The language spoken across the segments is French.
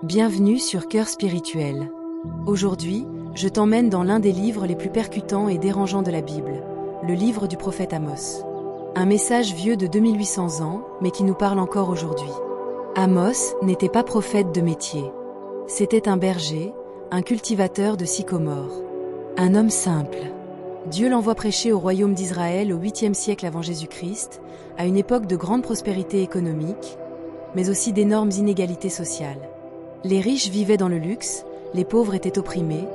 Bienvenue sur Cœur Spirituel. Aujourd'hui, je t'emmène dans l'un des livres les plus percutants et dérangeants de la Bible, le livre du prophète Amos. Un message vieux de 2800 ans, mais qui nous parle encore aujourd'hui. Amos n'était pas prophète de métier. C'était un berger, un cultivateur de sycomores. Un homme simple. Dieu l'envoie prêcher au royaume d'Israël au 8e siècle avant Jésus-Christ, à une époque de grande prospérité économique, mais aussi d'énormes inégalités sociales. Les riches vivaient dans le luxe, les pauvres étaient opprimés,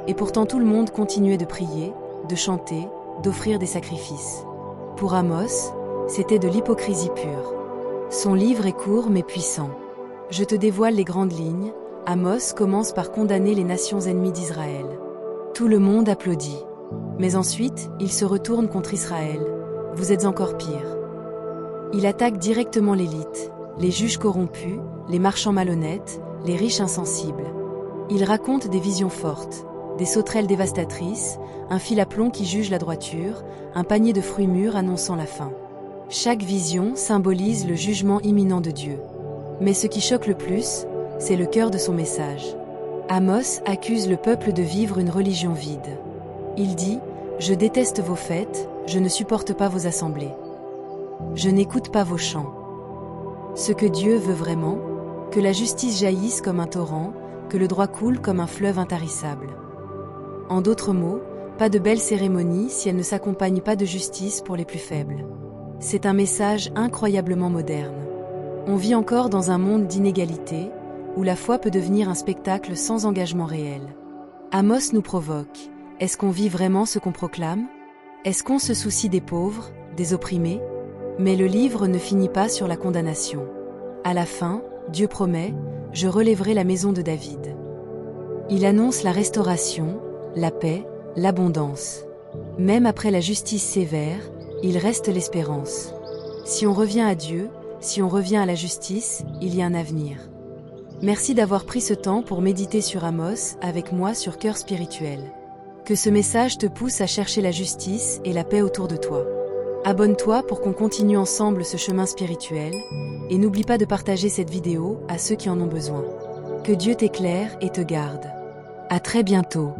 et pourtant tout le monde continuait de prier, de chanter, d'offrir des sacrifices. Pour Amos, c'était de l'hypocrisie pure. Son livre est court mais puissant. Je te dévoile les grandes lignes. Amos commence par condamner les nations ennemies d'Israël. Tout le monde applaudit. Mais ensuite, il se retourne contre Israël. Vous êtes encore pire. Il attaque directement l'élite, les juges corrompus, les marchands malhonnêtes, les riches insensibles. Il raconte des visions fortes, des sauterelles dévastatrices, un fil à plomb qui juge la droiture, un panier de fruits mûrs annonçant la faim. Chaque vision symbolise le jugement imminent de Dieu. Mais ce qui choque le plus, c'est le cœur de son message. Amos accuse le peuple de vivre une religion vide. Il dit « Je déteste vos fêtes, je ne supporte pas vos assemblées. Je n'écoute pas vos chants. » Ce que Dieu veut vraiment, que la justice jaillisse comme un torrent, que le droit coule comme un fleuve intarissable. En d'autres mots, pas de belle cérémonie si elle ne s'accompagne pas de justice pour les plus faibles. C'est un message incroyablement moderne. On vit encore dans un monde d'inégalité, où la foi peut devenir un spectacle sans engagement réel. Amos nous provoque. Est-ce qu'on vit vraiment ce qu'on proclame? Est-ce qu'on se soucie des pauvres, des opprimés? Mais le livre ne finit pas sur la condamnation. À la fin, Dieu promet « Je relèverai la maison de David ». Il annonce la restauration, la paix, l'abondance. Même après la justice sévère, il reste l'espérance. Si on revient à Dieu, si on revient à la justice, il y a un avenir. Merci d'avoir pris ce temps pour méditer sur Amos avec moi sur Cœur Spirituel. Que ce message te pousse à chercher la justice et la paix autour de toi. Abonne-toi pour qu'on continue ensemble ce chemin spirituel et n'oublie pas de partager cette vidéo à ceux qui en ont besoin. Que Dieu t'éclaire et te garde. À très bientôt.